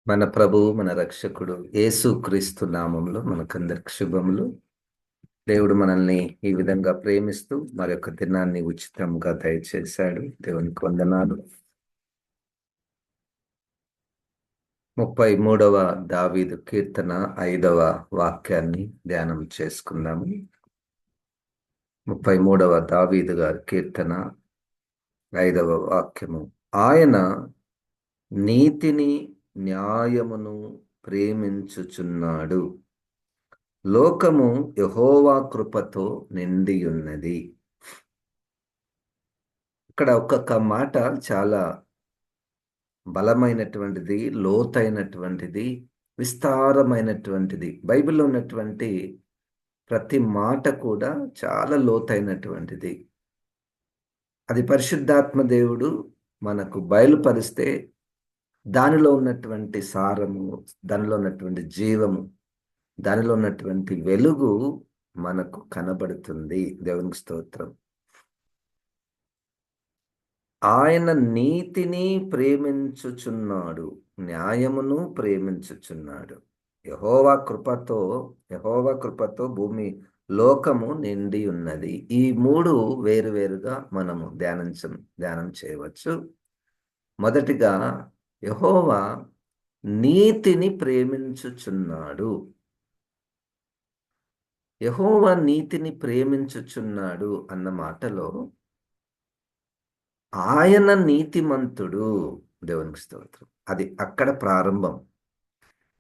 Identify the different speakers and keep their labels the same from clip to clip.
Speaker 1: మన ప్రభువు మన రక్షకుడు యేసుక్రీస్తు నామంలో మనకందరికి శుభములు. దేవుడు మనల్ని ఈ విధంగా ప్రేమిస్తూ మరొక దినాన్ని ఉచితంగా దయచేశాడు. దేవునికి వందనాలు. 33వ దావీదు కీర్తన 5వ వాక్యాన్ని ధ్యానం చేసుకుందాము. 33వ దావీదు గారి కీర్తన 5వ వాక్యము. ఆయన నీతిని న్యాయమును ప్రేమించుచున్నాడు. లోకము యెహోవా కృపతో నిండియున్నది. ఇక్కడ ఒక్కొక్క మాట చాలా బలమైనటువంటిది, లోతైనటువంటిది, విస్తారమైనటువంటిది. బైబిల్లో ఉన్నటువంటి ప్రతి మాట కూడా చాలా లోతైనటువంటిది. అది పరిశుద్ధాత్మ దేవుడు మనకు బయలుపరిస్తే దానిలో ఉన్నటువంటి సారము, దానిలో ఉన్నటువంటి జీవము, దానిలో ఉన్నటువంటి వెలుగు మనకు కనబడుతుంది. దేవునికి స్తోత్రం. ఆయన నీతిని ప్రేమించుచున్నాడు, న్యాయమును ప్రేమించుచున్నాడు. యెహోవా కృపతో భూమి లోకము నిండి ఉన్నది. ఈ మూడు వేరువేరుగా మనము ధ్యానం చేయవచ్చు. మొదటిగా యెహోవా నీతిని ప్రేమించుచున్నాడు. యెహోవా నీతిని ప్రేమించుచున్నాడు అన్న మాటలో ఆయన నీతిమంతుడు. దేవునికి స్తోత్రం. అది అక్కడ ప్రారంభం.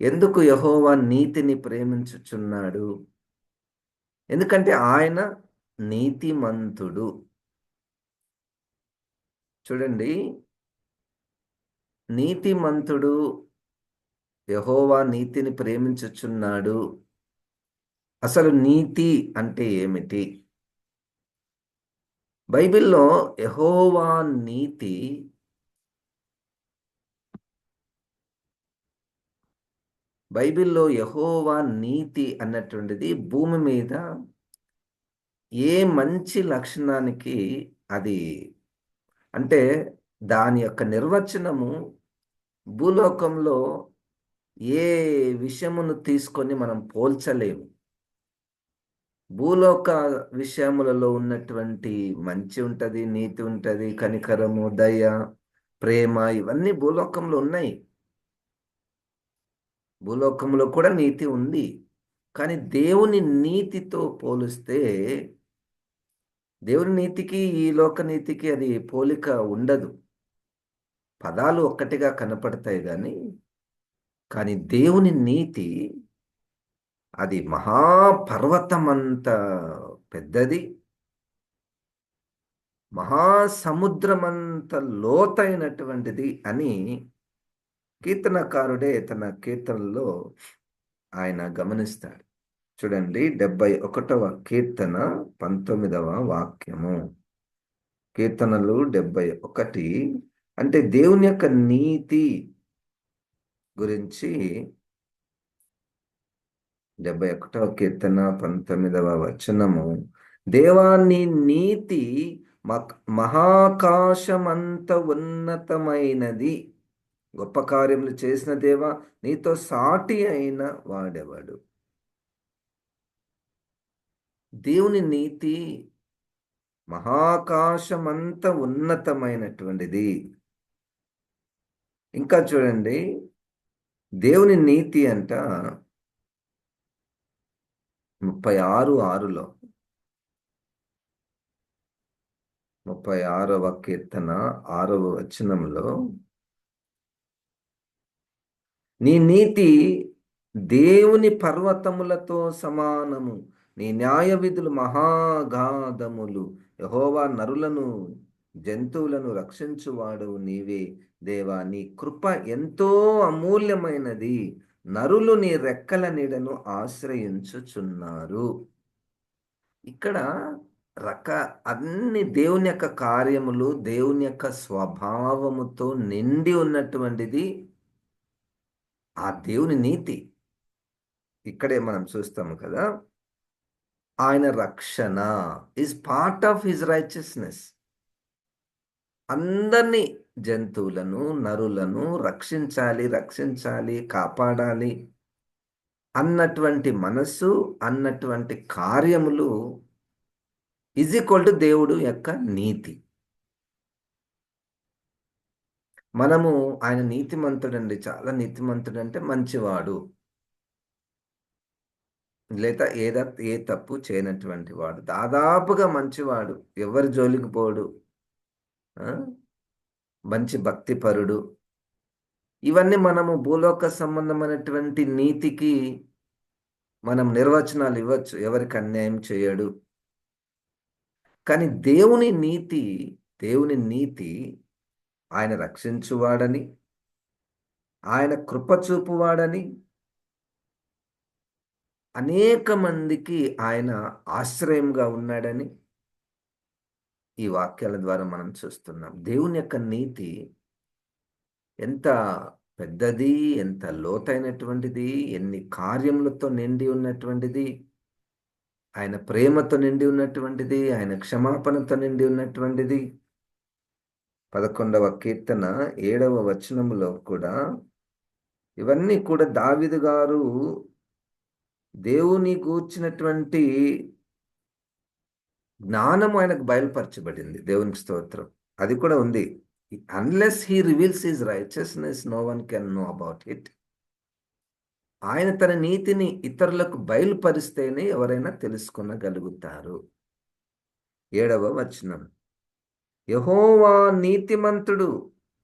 Speaker 1: ఎందుకు యెహోవా నీతిని ప్రేమించుచున్నాడు? ఎందుకంటే ఆయన నీతిమంతుడు. చూడండి, నీతిమంతుడు, యెహోవా నీతిని ప్రేమించుచున్నాడు. అసలు నీతి అంటే ఏమిటి? బైబిల్లో యెహోవా నీతి అన్నటువంటిది భూమి మీద ఏ మంచి లక్షణానికి అది అంటే దాని యొక్క నిర్వచనము భూలోకంలో ఏ విషయమును తీసుకొని మనం పోల్చలేము. భూలోక విషయములలో ఉన్నటువంటి మంచి ఉంటది, నీతి ఉంటది, కనికరము, దయ, ప్రేమ, ఇవన్నీ భూలోకంలో ఉన్నాయి. భూలోకంలో కూడా నీతి ఉంది. కానీ దేవుని నీతితో పోలిస్తే దేవుని నీతికి ఈ లోక నీతికి అది పోలిక ఉండదు. పదాలు ఒక్కటిగా కనపడతాయి కానీ దేవుని నీతి అది మహాపర్వతమంత పెద్దది, మహాసముద్రమంత లోతైనటువంటిది అని కీర్తనకారుడే తన కీర్తనలో ఆయన గమనిస్తాడు. చూడండి, 71వ కీర్తన 19వ వాక్యము. కీర్తనలు 71 అంటే దేవుని యొక్క నీతి గురించి 71వ కీర్తన 19వ వచనము. దేవాన్ని నీతి మహాకాశమంత ఉన్నతమైనది. గొప్ప కార్యములు చేసిన దేవా, నీతో సాటి అయిన వాడెవడు? దేవుని నీతి మహాకాశమంత ఉన్నతమైనటువంటిది. ఇంకా చూడండి, దేవుని నీతి అంట 36:6లో 36వ కీర్తన 6వ వచనంలో, నీ నీతి దేవుని పర్వతములతో సమానము, నీ న్యాయ విధులు మహాగాధములు. యెహోవా నరులను జంతువులను రక్షించువాడు నీవే దేవా. నీ కృప ఎంతో అమూల్యమైనది, నరులు నీ రెక్కల నీడను ఆశ్రయించుచున్నారు. ఇక్కడ అన్ని దేవుని యొక్క కార్యములు, దేవుని యొక్క స్వభావముతో నిండి ఉన్నటువంటిది ఆ దేవుని నీతి. ఇక్కడే మనం చూస్తాము కదా, ఆయన రక్షణ is part of his righteousness. అందరినీ జంతువులను, నరులను రక్షించాలి, రక్షించాలి, కాపాడాలి అన్నటువంటి మనస్సు, అన్నటువంటి కార్యములు ఈజ్ ఈక్వల్ టు దేవుడు యొక్క నీతి. మనము ఆయన నీతిమంతుడండి, చాలా నీతిమంతుడంటే మంచివాడు, లేదా ఏ తప్పు చేయనటువంటి వాడు, దాదాపుగా మంచివాడు, ఎవరి జోలికి పోడు, ఆ? మంచి భక్తిపరుడు. ఇవన్నీ మనము భూలోక సంబంధమైనటువంటి నీతికి మనం నిర్వచనాలు ఇవ్వచ్చు. ఎవరికి అన్యాయం చేయడు. కానీ దేవుని నీతి ఆయన రక్షించువాడని, ఆయన కృప చూపువాడని, అనేక మందికి ఆయన ఆశ్రయంగా ఉన్నాడని ఈ వాక్యాల ద్వారా మనం చూస్తున్నాం. దేవుని యొక్క నీతి ఎంత పెద్దది, ఎంత లోతైనటువంటిది, ఎన్ని కార్యములతో నిండి ఉన్నటువంటిది, ఆయన ప్రేమతో నిండి ఉన్నటువంటిది, ఆయన క్షమాపణతో నిండి ఉన్నటువంటిది. 11వ కీర్తన 7వ వచనములో కూడా ఇవన్నీ కూడా దావీదు గారు దేవుని గూర్చినటువంటి జ్ఞానము ఆయనకు బయలుపరచబడింది. దేవునికి స్తోత్రం. అది కూడా ఉంది. Unless he reveals his righteousness, no one can know about it. ఆయన తన నీతిని ఇతరులకు బయలుపరిస్తేనే ఎవరైనా తెలుసుకొనగలుగుతారు. 7వ వచనం, యెహోవా నీతిమంతుడు,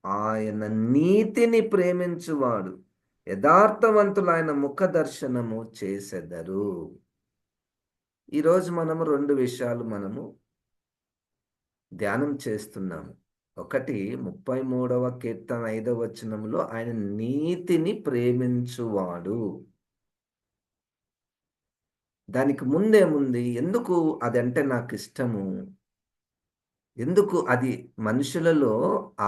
Speaker 1: ఆయన నీతిని ప్రేమించువాడు, యథార్థవంతులు ఆయన ముఖ దర్శనము చేసెదరు. ఈరోజు మనము 2 విషయాలు మనము ధ్యానం చేస్తున్నాము. ఒకటి 33వ కీర్తన 5వ వచనంలో ఆయన నీతిని ప్రేమించువాడు. దానికి ముందేముంది? ఎందుకు అదంటే నాకు ఇష్టము? ఎందుకు అది మనుషులలో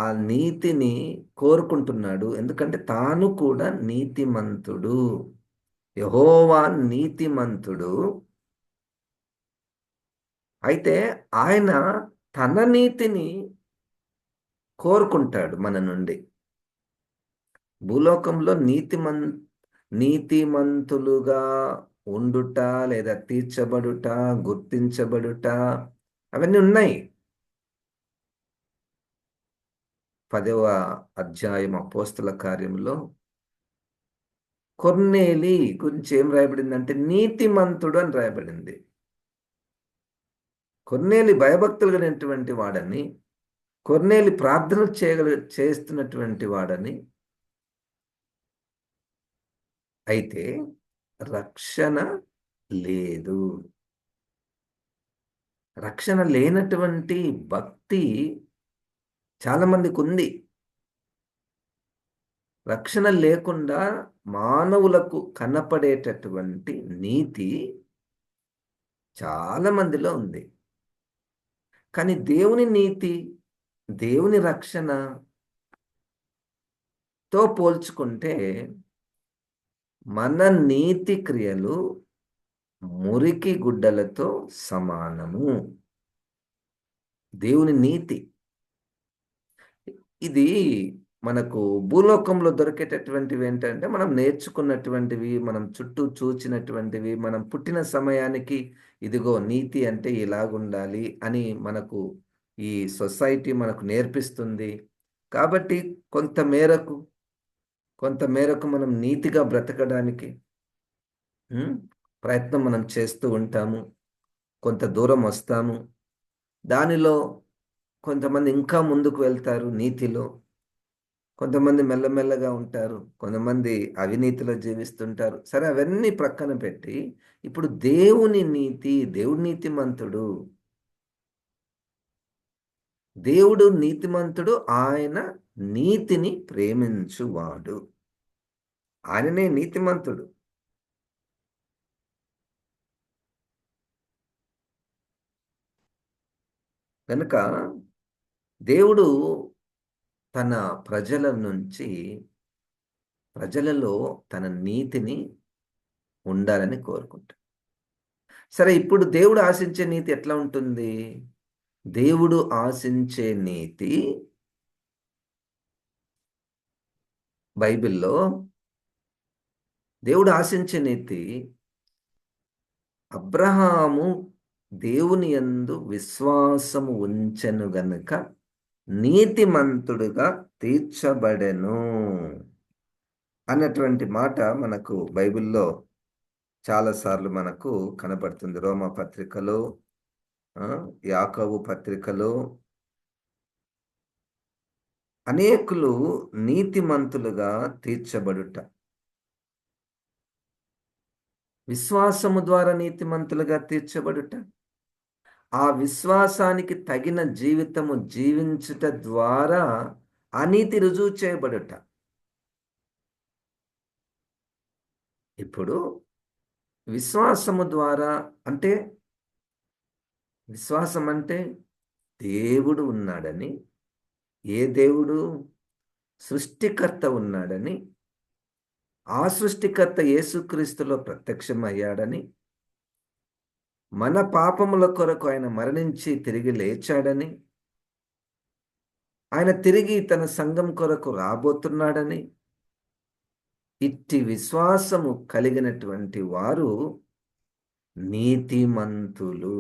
Speaker 1: ఆ నీతిని కోరుకుంటున్నాడు? ఎందుకంటే తాను కూడా నీతిమంతుడు. యెహోవా నీతిమంతుడు. అయితే ఆయన తన నీతిని కోరుకుంటాడు మన నుండి. భూలోకంలో నీతిమంతులుగా ఉండుట, లేదా తీర్చబడుట, గుర్తించబడుట, అవన్నీ ఉన్నాయి. 10వ అధ్యాయం అపోస్తల కార్యంలో కొర్నేలి గురించి ఏం రాయబడిందంటే నీతిమంతుడు అని రాయబడింది. కొర్నేలి భయభక్తులు కలిగినటువంటి వాడని, కొర్నేలి ప్రార్థనలు చేస్తున్నటువంటి వాడని. అయితే రక్షణ లేదు. రక్షణ లేనటువంటి భక్తి చాలా మందికి ఉంది. రక్షణ లేకుండా మానవులకు కనపడేటటువంటి నీతి చాలా మందిలో ఉంది. కానీ దేవుని నీతి, దేవుని రక్షణతో పోల్చుకుంటే మన నీతి క్రియలు మురికి గుడ్డలతో సమానము. దేవుని నీతి ఇది మనకు భూలోకంలో దొరికేటటువంటివి ఏంటంటే, మనం నేర్చుకున్నటువంటివి, మనం చుట్టూ చూచినటువంటివి, మనం పుట్టిన సమయానికి ఇదిగో నీతి అంటే ఇలాగుండాలి అని మనకు ఈ సొసైటీ మనకు నేర్పిస్తుంది. కాబట్టి కొంత మేరకు మనం నీతిగా బ్రతకడానికి ప్రయత్నం మనం చేస్తూ ఉంటాము. కొంత దూరం వస్తాము. దానిలో కొంతమంది ఇంకా ముందుకు వెళ్తారు నీతిలో. కొంతమంది మెల్లమెల్లగా ఉంటారు. కొంతమంది అవినీతిలో జీవిస్తుంటారు. సరే, అవన్నీ ప్రక్కన పెట్టి ఇప్పుడు దేవుడు నీతిమంతుడు. దేవుడు నీతిమంతుడు, ఆయన నీతిని ప్రేమించువాడు. ఆయననే నీతిమంతుడు. కనుక దేవుడు తన ప్రజలలో తన నీతిని ఉండాలని కోరుకుంటాడు. సరే, ఇప్పుడు దేవుడు ఆశించే నీతి ఎట్లా ఉంటుంది? దేవుడు ఆశించే నీతి బైబిల్‌లో దేవుడు ఆశించే నీతి అబ్రహాము దేవుని యందు విశ్వాసము ఉంచెను గనుక నీతిమంతుడుగా తీర్చబడెను అన్నటువంటి మాట మనకు బైబిల్‌లో చాలా సార్లు మనకు కనపడుతుంది. రోమా పత్రికలో, యాకోబు పత్రికలో అనేకులు నీతిమంతులుగా తీర్చబడుట. విశ్వాసము ద్వారా నీతిమంతులుగా తీర్చబడుట. ఆ విశ్వాసానికి తగిన జీవితము జీవించుట ద్వారా అనీతి రుజువు చేయబడుట. ఇప్పుడు విశ్వాసము ద్వారా అంటే విశ్వాసం అంటే దేవుడు ఉన్నాడని, ఏ దేవుడు? సృష్టికర్త ఉన్నాడని, ఆ సృష్టికర్త యేసుక్రీస్తులో ప్రత్యక్షమయ్యాడని, మన పాపముల కొరకు ఆయన మరణించి తిరిగి లేచాడని, ఆయన తిరిగి తన సంఘం కొరకు రాబోతున్నాడని, ఇట్టి విశ్వాసము కలిగినటువంటి వారు నీతిమంతులు.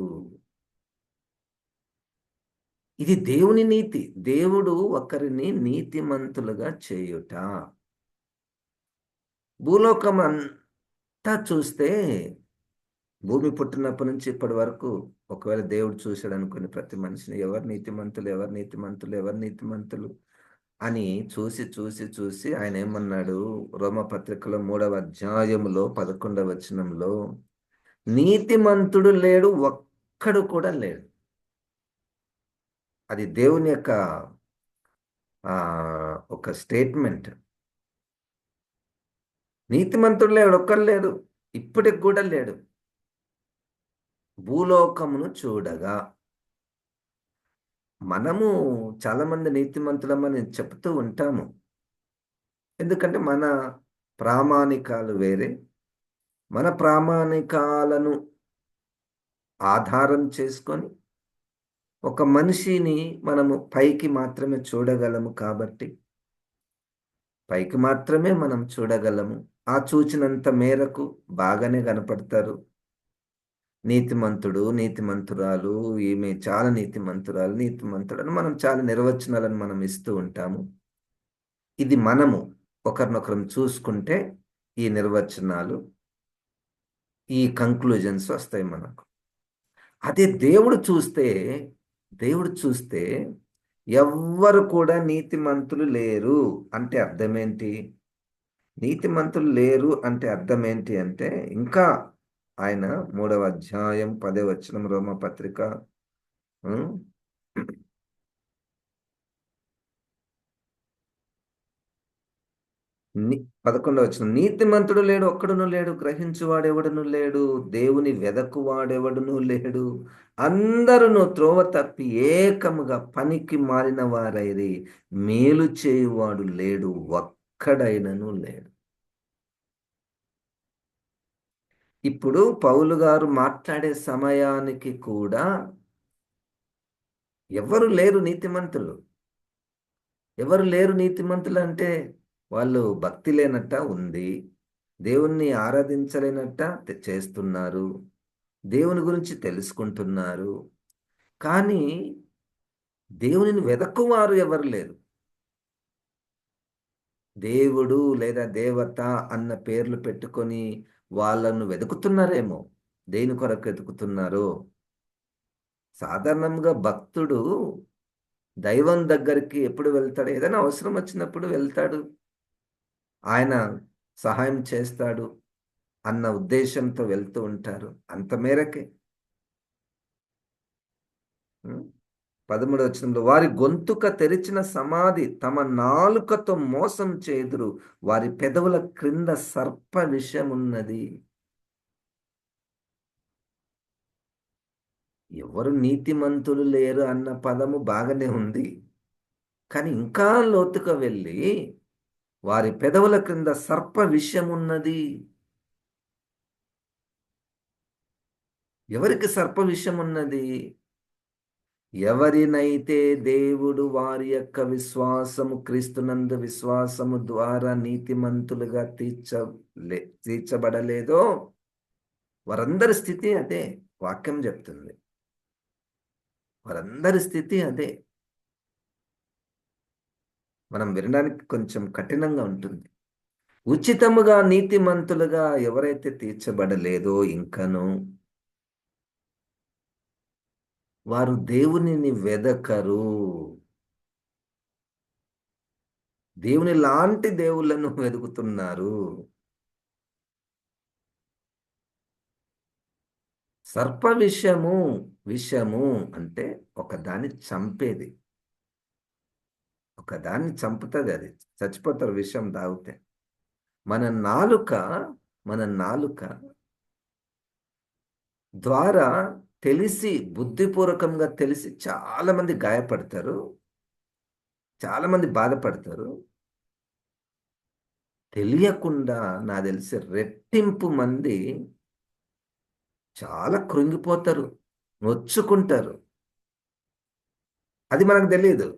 Speaker 1: ఇది దేవుని నీతి. దేవుడు ఒకరిని నీతిమంతులుగా చేయుట. భూలోకం అంతా చూస్తే, భూమి పుట్టినప్పటి నుంచి ఇప్పటి వరకు ఒకవేళ దేవుడు చూశాడు అనుకుని ప్రతి మనిషిని ఎవరు నీతిమంతులు, ఎవరు నీతిమంతులు, ఎవరు నీతిమంతులు అని చూసి చూసి చూసి ఆయన ఏమన్నాడు? రోమపత్రికలో 3వ అధ్యాయములో 11వ వచనంలో, నీతిమంతుడు లేడు, ఒక్కడు కూడా లేడు. అది దేవుని యొక్క ఒక స్టేట్మెంట్. నీతిమంతుడు లేడు, ఒక్కడు లేడు, ఇప్పటికి కూడా లేడు. భూలోకమును చూడగా మనము చాలామంది నీతిమంతులమని చెప్తూ ఉంటాము. ఎందుకంటే మన ప్రామాణికాలు వేరే. మన ప్రామాణికాలను ఆధారం చేసుకొని ఒక మనిషిని మనము పైకి మాత్రమే చూడగలము కాబట్టి, పైకి మాత్రమే మనం చూడగలము. ఆ చూచినంత మేరకు బాగానే కనపడతారు. నీతిమంతుడు, నీతిమంతురాలు, ఈమె చాలా నీతిమంతురాలు, నీతిమంతుడు అని మనం చాలా నిర్వచనాలను మనం ఇస్తూ ఉంటాము. ఇది మనము ఒకరినొకరం చూసుకుంటే ఈ నిర్వచనాలు, ఈ కంక్లూజన్స్ వస్తాయి మనకు. అదే దేవుడు చూస్తే ఎవ్వరు కూడా నీతిమంతులు లేరు అంటే అర్థమేంటి? నీతిమంతులు లేరు అంటే అర్థమేంటి అంటే, ఇంకా ఆయన 3వ అధ్యాయం 10వ వచనం రోమపత్రిక 11వ వచనం, నీతిమంతుడు లేడు, ఒక్కడును లేడు, గ్రహించువాడెవడును లేడు, దేవుని వెదకువాడెవడును లేడు, అందరును త్రోవ తప్పి ఏకముగా పనికి మారిన వారైరి, మేలు చేయువాడు లేడు, ఒక్కడైనను లేడు. ఇప్పుడు పౌలు గారు మాట్లాడే సమయానికి కూడా ఎవరు లేరు నీతిమంతులు. ఎవరు లేరు నీతిమంతులు అంటే వాళ్ళు భక్తి లేనట్ట ఉంది, దేవుణ్ణి ఆరాధించలేనట్ట చేస్తున్నారు, దేవుని గురించి తెలుసుకుంటున్నారు, కానీ దేవునిని వెదక్కువారు ఎవరు లేరు. దేవుడు లేదా దేవత అన్న పేర్లు పెట్టుకొని వాళ్ళను వెతుకుతున్నారేమో. దేని కొరకు వెతుకుతున్నారో? సాధారణంగా భక్తుడు దైవం దగ్గరికి ఎప్పుడు వెళ్తాడు? ఏదైనా అవసరం వచ్చినప్పుడు వెళ్తాడు, ఆయన సహాయం చేస్తాడు అన్న ఉద్దేశంతో వెళ్తూ ఉంటారు. అంత మేరకే. 13వ వచనంలో, వారి గొంతుక తెరిచిన సమాధి తమ నాలుకతో మోసం చేదురు, వారి పెదవుల క్రింద సర్ప విషమున్నది. ఎవరు నీతిమంతులు లేరు అన్న పదము బాగానే ఉంది, కానీ ఇంకా లోతుగా వెళ్ళి వారి పెదవుల క్రింద సర్ప విషమున్నది. ఎవరికి సర్ప విషమున్నది? ఎవరినైతే దేవుడు వారి యొక్క విశ్వాసము క్రీస్తునందు విశ్వాసము ద్వారా నీతిమంతులుగా తీర్చబడలేదో వారందరి స్థితి అదే. వాక్యం చెప్తుంది, వారందరి స్థితి అదే. మనం వినడానికి కొంచెం కఠినంగా ఉంటుంది. ఉచితముగా నీతిమంతులుగా ఎవరైతే తీర్చబడలేదో ఇంకను వారు దేవునిని వెదకరు. దేవుని లాంటి దేవుళ్ళను వెతుకుతున్నారు. సర్ప విషము అంటే ఒకదాన్ని చంపేది. ఒకదాన్ని చంపుతుంది, అది చచ్చిపోతారు విషం తాగితే. మన నాలుక మన నాలుక ద్వారా తెలిసి, బుద్ధిపూర్వకంగా తెలిసి చాలా మంది గాయపడతారు, చాలా మంది బాధపడతారు. తెలియకుండా నా తెలిసి రెట్టింపు మంది చాలా కృంగిపోతారు, నొచ్చుకుంటారు. అది మనకు తెలియదు.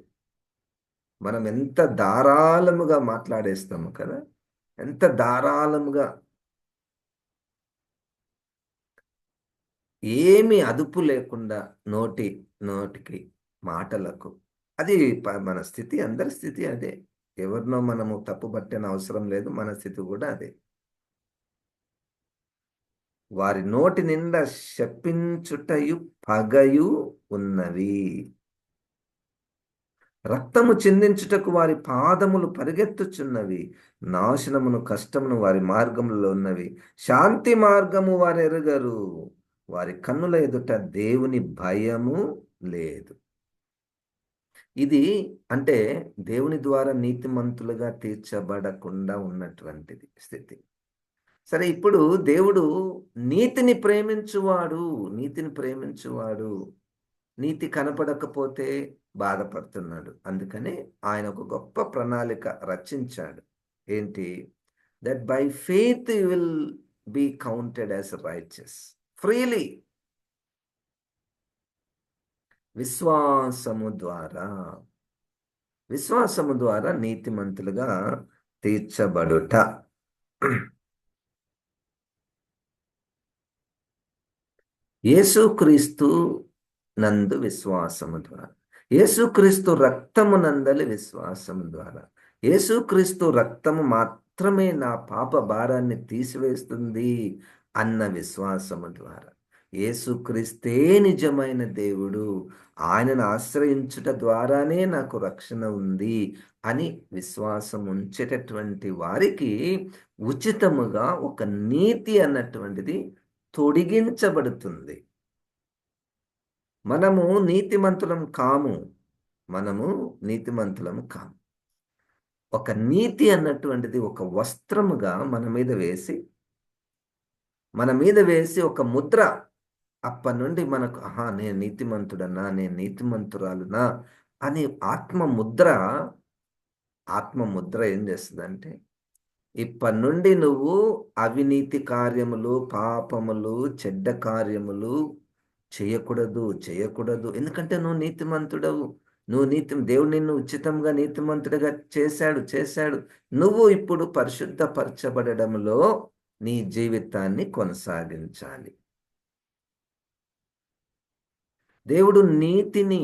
Speaker 1: మనం ఎంత ధారాళముగా మాట్లాడేస్తాము కదా, ఎంత ధారాళముగా, ఏమి అదుపు లేకుండా నోటికి మాటలకు. అది మన స్థితి, అందరి స్థితి అదే. ఎవరినో మనము తప్పు పట్టిన అవసరం లేదు, మన స్థితి కూడా అదే. వారి నోటి నిండా శపించుటయు పగయు ఉన్నవి. రక్తము చిందించుటకు వారి పాదములు పరిగెత్తుచున్నవి. నాశనమును కష్టమును వారి మార్గములలో ఉన్నవి. శాంతి మార్గము వారు ఎరుగరు. వారి కన్నుల ఎదుట దేవుని భయము లేదు. ఇది అంటే దేవుని ద్వారా నీతిమంతులుగా తీర్చబడకుండా ఉన్నటువంటిది స్థితి. సరే, ఇప్పుడు దేవుడు నీతిని ప్రేమించువాడు. నీతిని ప్రేమించువాడు. నీతి కనపడకపోతే బాధపడుతున్నాడు. అందుకని ఆయన ఒక గొప్ప ప్రణాళిక రచించాడు. ఏంటి? That by faith you will be counted as righteous freely. విశ్వాసము ద్వారా నీతిమంతులుగా తీర్చబడుట. యేసుక్రీస్తు నందు విశ్వాసము ద్వారా, యేసుక్రీస్తు రక్తము నందలి విశ్వాసము ద్వారా. యేసుక్రీస్తు రక్తము మాత్రమే నా పాప భారాన్ని తీసివేస్తుంది అన్న విశ్వాసము ద్వారా. యేసుక్రీస్తే నిజమైన దేవుడు, ఆయనను ఆశ్రయించుట ద్వారానే నాకు రక్షణ ఉంది అని విశ్వాసం ఉంచేటటువంటి వారికి ఉచితముగా ఒక నీతి అన్నటువంటిది తొడిగించబడుతుంది. మనము నీతిమంతులం కాము. ఒక నీతి అన్నటువంటిది ఒక వస్త్రముగా మన మీద వేసి ఒక ముద్ర. అప్పటి నుండి మనకు నేను నీతిమంతుడన్నా, నేను నీతిమంతురాలునా అని ఆత్మముద్ర ఏం చేస్తుందంటే, ఇప్పటి నుండి నువ్వు అవినీతి కార్యములు, పాపములు, చెడ్డ కార్యములు చేయకూడదు. ఎందుకంటే నువ్వు నీతిమంతుడవు. దేవుడు నిన్ను ఉచితంగా నీతిమంతుడిగా చేశాడు. నువ్వు ఇప్పుడు పరిశుద్ధపరచబడడంలో నీ జీవితాన్ని కొనసాగించాలి. దేవుడు నీతిని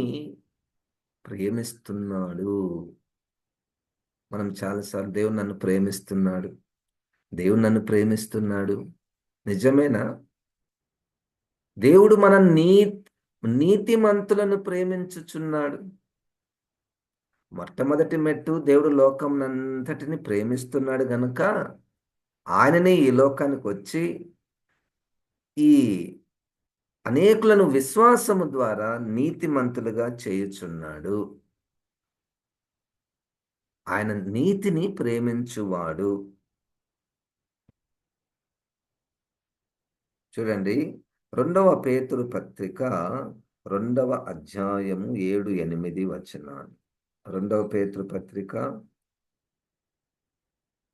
Speaker 1: ప్రేమిస్తున్నాడు. మనం చాలాసార్లు దేవుడు నన్ను ప్రేమిస్తున్నాడు. నిజమేనా? దేవుడు మన నీతిమంతులను ప్రేమించుచున్నాడు. మొట్టమొదటి మెట్టు, దేవుడు లోకమునంతటిని ప్రేమిస్తున్నాడు గనుక ఆయననే ఈ లోకానికి వచ్చి ఈ అనేకులను విశ్వాసము ద్వారా నీతిమంతులుగా చేయుచున్నాడు. ఆయన నీతిని ప్రేమించువాడు. చూడండి, 2వ పేతురు పత్రిక 2వ అధ్యాయము 7-8 వచనాలు. 2వ పేతురు పత్రిక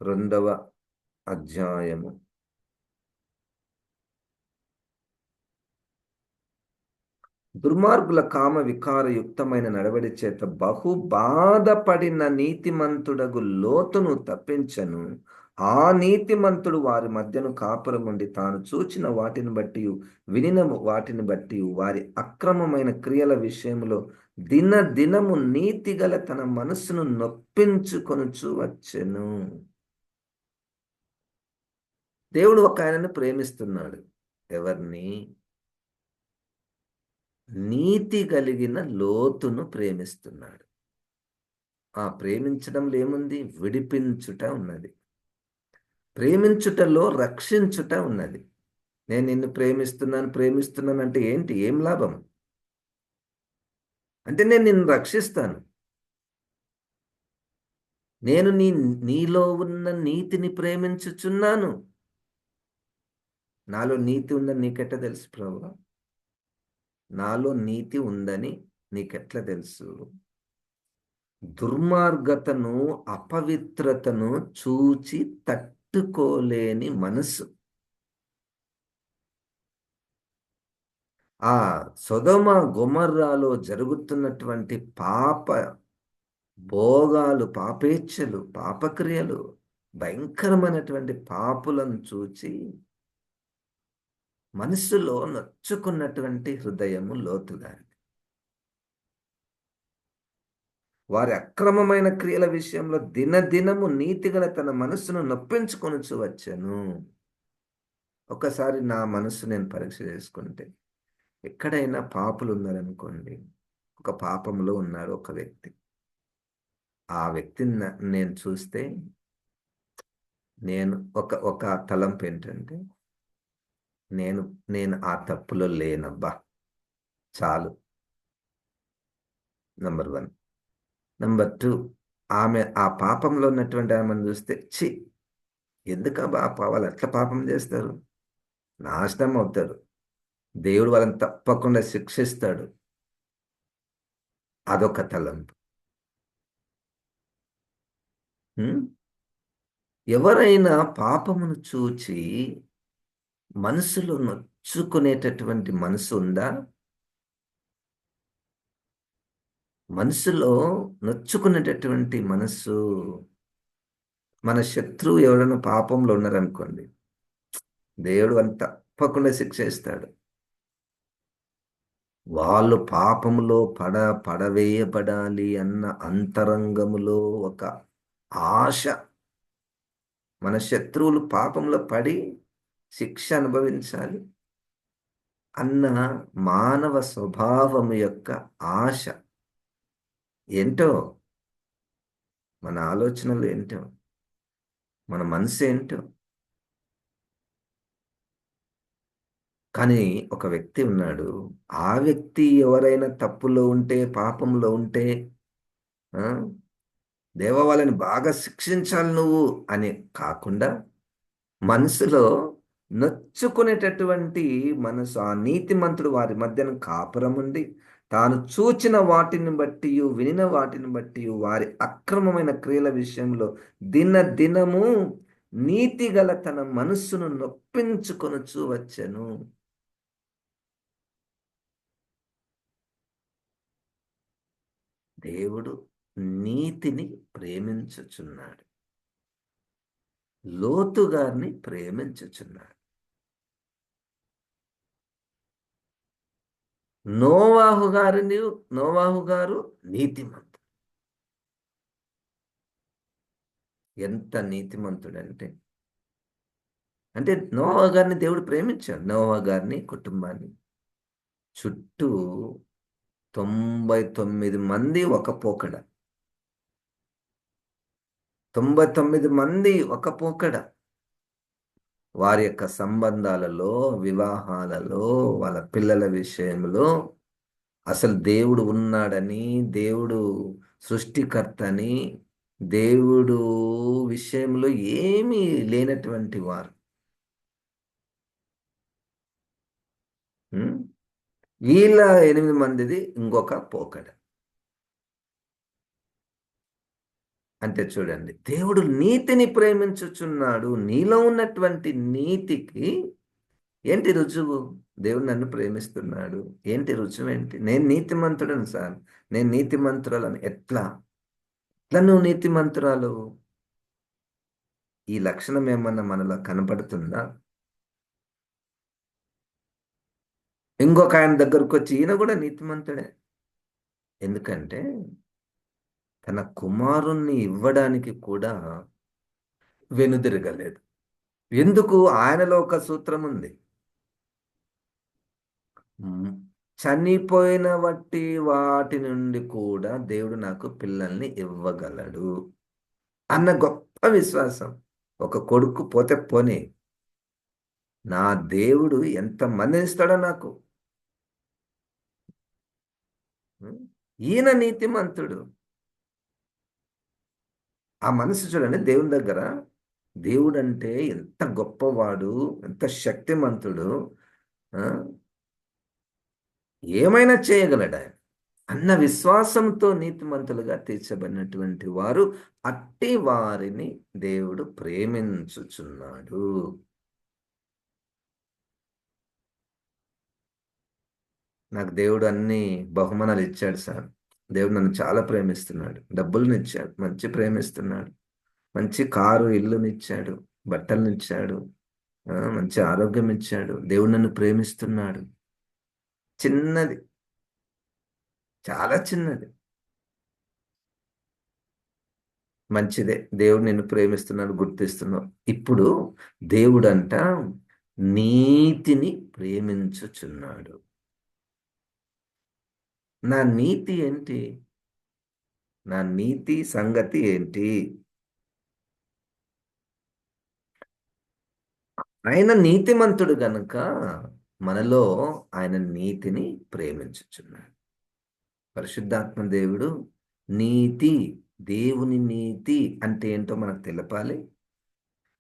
Speaker 1: 2వ అధ్యాయము దుర్మార్గుల కామ వికారయుక్తమైన నడవడి చేత బహు బాధపడిన నీతిమంతుడగు లోతును తప్పించను. ఆ నీతిమంతుడు వారి మధ్యను కాపురముండి తాను చూచిన వాటిని బట్టి వినిన వాటిని బట్టి వారి అక్రమమైన క్రియల విషయంలో దినదినము నీతిగల తన మనస్సును నొప్పించుకొనుచు వచ్చెను. దేవుడు ఒక ఆయనను ప్రేమిస్తున్నాడు. ఎవరిని? నీతి కలిగిన లోతును ప్రేమిస్తున్నాడు. ఆ ప్రేమించడంలో ఏముంది? విడిపించుట ఉన్నది. ప్రేమించుటలో రక్షించుట ఉన్నది. నేను నిన్ను ప్రేమిస్తున్నాను అంటే ఏంటి? ఏం లాభం? అంటే నేను నిన్ను రక్షిస్తాను. నేను నీలో ఉన్న నీతిని ప్రేమించుచున్నాను. నాలో నీతి ఉందని నీకెట్లా తెలుసు ప్రభువా? నాలో నీతి ఉందని నీకెట్లా తెలుసు? దుర్మార్గతను, అపవిత్రతను చూచి తట్టుకోలేని మనసు. ఆ సొదొమ గొమొర్రాలో జరుగుతున్నటువంటి పాప భోగాలు, పాపేచ్ఛలు, పాపక్రియలు, భయంకరమైనటువంటి పాపులను చూచి మనస్సులో నొచ్చుకున్నటువంటి హృదయము లోతుగారిది. వారి అక్రమమైన క్రియల విషయంలో దినదినము నీతిగల తన మనస్సును నొప్పించుకొనుచు వచ్చెను. ఒకసారి నా మనస్సు నేను పరీక్ష చేసుకుంటే, ఎక్కడైనా పాపులు ఉన్నారనుకోండి, ఒక పాపంలో ఉన్నాడు ఒక వ్యక్తి. ఆ వ్యక్తిని నేను చూస్తే నేను ఒక తలంపు ఏంటంటే, నేను నేను ఆ తప్పులో లేనబ్బా, చాలు. నంబర్ 1. నంబర్ 2, ఆమె ఆ పాపంలో ఉన్నటువంటి ఆమెను చూస్తే, ఛీ, ఎందుకబ్బా వాళ్ళు ఎట్లా పాపం చేస్తారు? నాశనం అవుతారు. దేవుడు వాళ్ళని తప్పకుండా శిక్షిస్తాడు. అదొక తలంపు. హ్మ్? ఎవరైనా పాపమును చూచి మనసులో నొచ్చుకునేటటువంటి మనసు ఉందా? మనసులో నొచ్చుకునేటటువంటి మనస్సు. మన శత్రువు ఎవరైనా పాపంలో ఉన్నారనుకోండి, దేవుడు అని తప్పకుండా శిక్షిస్తాడు. వాళ్ళు పాపములో పడవేయబడాలి అన్న అంతరంగములో ఒక ఆశ. మన శత్రువులు పాపంలో పడి శిక్ష అనుభవించాలి అన్న మానవ స్వభావము యొక్క ఆశ ఏంటో, మన ఆలోచనలు ఏంటో, మన మనసు ఏంటో. కానీ ఒక వ్యక్తి ఉన్నాడు. ఆ వ్యక్తి ఎవరైనా తప్పులో ఉంటే, పాపంలో ఉంటే, దేవా వాళ్ళని బాగా శిక్షించాలి నువ్వు అని కాకుండా, మనసులో నొచ్చుకునేటటువంటి మనసు. ఆ నీతిమంతుడు వారి మధ్యన కాపురముండి తాను చూచిన వాటిని బట్టి వినిన వాటిని బట్టి వారి అక్రమమైన క్రియల విషయంలో దినదినము నీతిగల తన మనస్సును నొప్పించుకొనుచు వచ్చెను. దేవుడు నీతిని ప్రేమించుచున్నాడు. లోతు గారిని ప్రేమించుచున్నాడు. నోవాహు గారు నీతిమంతుడు. ఎంత నీతిమంతుడంటే, అంటే నోవాహు గారిని దేవుడు ప్రేమించాడు. నోవాహు గారిని, కుటుంబాన్ని. చుట్టూ 99 మంది ఒక పోకడ. 99 మంది ఒక పోకడ. వారి యొక్క సంబంధాలలో, వివాహాలలో, వాళ్ళ పిల్లల విషయంలో అసలు దేవుడు ఉన్నాడని, దేవుడు సృష్టికర్తని, దేవుడు విషయంలో ఏమీ లేనటువంటి వారు. వీళ్ళ 8 మందిది ఇంకొక పోకడ. అంటే చూడండి, దేవుడు నీతిని ప్రేమించుచున్నాడు. నీలో ఉన్నటువంటి నీతికి ఏంటి రుజువు? దేవుడు నన్ను ప్రేమిస్తున్నాడు. ఏంటి రుజువు ఏంటి? నేను నీతిమంతుడను సార్. నేను నీతిమంతురాలని ఎట్లా? ఎట్లా నువ్వు నీతిమంతురాలు? ఈ లక్షణం ఏమన్నా మనలో కనపడుతుందా? ఇంకొక ఆయన దగ్గరకు వచ్చి ఈయన కూడా నీతిమంతుడే. ఎందుకంటే తన కుమారుణ్ణి ఇవ్వడానికి కూడా వెనుదిరగలేదు. ఎందుకు? ఆయనలో ఒక సూత్రం ఉంది. మ్, చనిపోయిన వాటి నుండి కూడా దేవుడు నాకు పిల్లల్ని ఇవ్వగలడు అన్న గొప్ప విశ్వాసం. ఒక కొడుకు పోతే పోనీ, నా దేవుడు ఎంత మందిని ఇస్తాడో నాకు. మ్, ఈయన నీతిమంతుడు. ఆ మనసు చూడండి దేవుని దగ్గర. దేవుడు అంటే ఎంత గొప్పవాడు, ఎంత శక్తిమంతుడు. ఆ, ఏమైనా చేయగలడు ఆయన అన్న విశ్వాసంతో నీతిమంతులుగా తీర్చబడినటువంటి వారు, అట్టి వారిని దేవుడు ప్రేమించుచున్నాడు. నాకు దేవుడు అన్ని బహుమానాలు ఇచ్చాడు సార్. దేవుడు నన్ను చాలా ప్రేమిస్తున్నాడు. డబ్బులనిచ్చాడు, మంచి ప్రేమిస్తున్నాడు. మంచి కారు, ఇల్లునిచ్చాడు, బట్టలనిచ్చాడు, మంచి ఆరోగ్యం ఇచ్చాడు. దేవుడు నన్ను ప్రేమిస్తున్నాడు. చిన్నది, చాలా చిన్నది, మంచిదే. దేవుడు నిన్ను ప్రేమిస్తున్నాడు, గుర్తిస్తున్నావు. ఇప్పుడు దేవుడంట నీతిని ప్రేమించుచున్నాడు. నా నీతి ఏంటి? నా నీతి సంగతి ఏంటి? ఆయన నీతిమంతుడు గనుక మనలో ఆయన నీతిని ప్రేమించుచున్నాడు. పరిశుద్ధాత్మ దేవుడు నీతి, దేవుని నీతి అంటే ఏంటో మనకు తెలపాలి.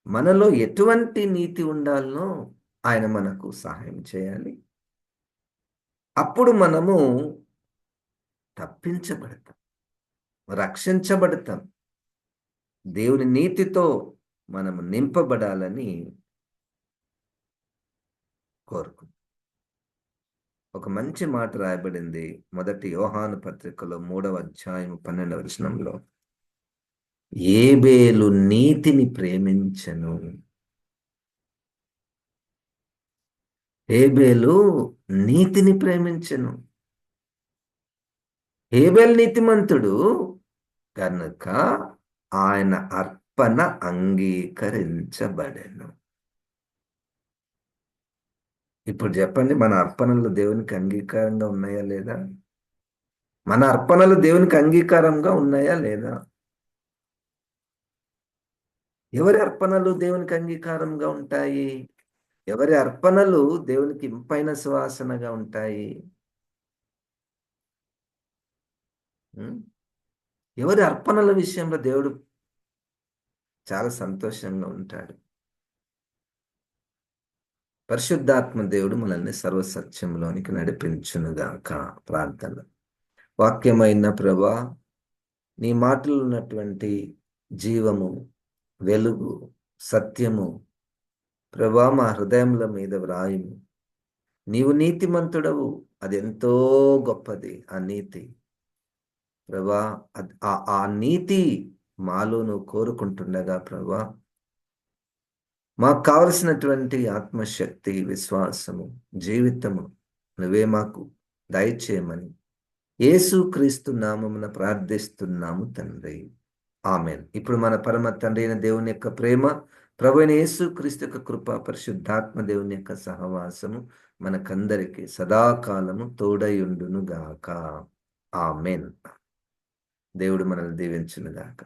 Speaker 1: మనలో ఎటువంటి నీతి ఉండాలనో ఆయన మనకు సహాయం చేయాలి. అప్పుడు మనము తప్పించబడతాం, రక్షించబడతాం. దేవుని నీతితో మనము నింపబడాలని కోరుకుంటాం. ఒక మంచి మాట రాయబడింది మొదటి యోహాను పత్రికలో 3వ అధ్యాయం 12వ వచనంలో. ఏబేలు నీతిని ప్రేమించెను. ఏబేలు నీతిని ప్రేమించెను. ఏబేలు నీతిమంతుడు కనుక ఆయన అర్పణ అంగీకరించబడెను. ఇప్పుడు చెప్పండి, మన అర్పణలు దేవునికి అంగీకారంగా ఉన్నాయా లేదా? మన అర్పణలు దేవునికి అంగీకారంగా ఉన్నాయా లేదా? ఎవరి అర్పణలు దేవునికి అంగీకారంగా ఉంటాయి? ఎవరి అర్పణలు దేవునికి ఇంపైన సువాసనగా ఉంటాయి? ఉం? ఎవరి అర్పణల విషయంలో దేవుడు చాలా సంతోషంగా ఉంటాడు? పరిశుద్ధాత్మ దేవుడు మనల్ని సర్వసత్యంలోనికి నడిపించునుగాక. ప్రార్థన. వాక్యమైన ప్రభా, నీ మాటలు ఉన్నటువంటి జీవము, వెలుగు, సత్యము ప్రభా మా హృదయముల మీద వ్రాయుము. నీవు నీతిమంతుడవు, అది ఎంతో గొప్పది. ఆ నీతి ప్రభా, ఆ నీతి మాలో నువ్వు కోరుకుంటుండగా ప్రభా, మాకు కావలసినటువంటి ఆత్మశక్తి, విశ్వాసము, జీవితము నువ్వే మాకు దయచేయమని యేసుక్రీస్తు నామమున ప్రార్థిస్తున్నాము తండ్రి. ఆమెన్. ఇప్పుడు మన పరమ తండ్రి అయిన దేవుని యొక్క ప్రేమ, ప్రభు అయిన యేసుక్రీస్తు యొక్క కృప, పరిశుద్ధాత్మ దేవుని యొక్క సహవాసము మనకందరికి సదాకాలము తోడయుండును గాక. ఆమెన్. దేవుడు మనల్ని దీవించును గాక.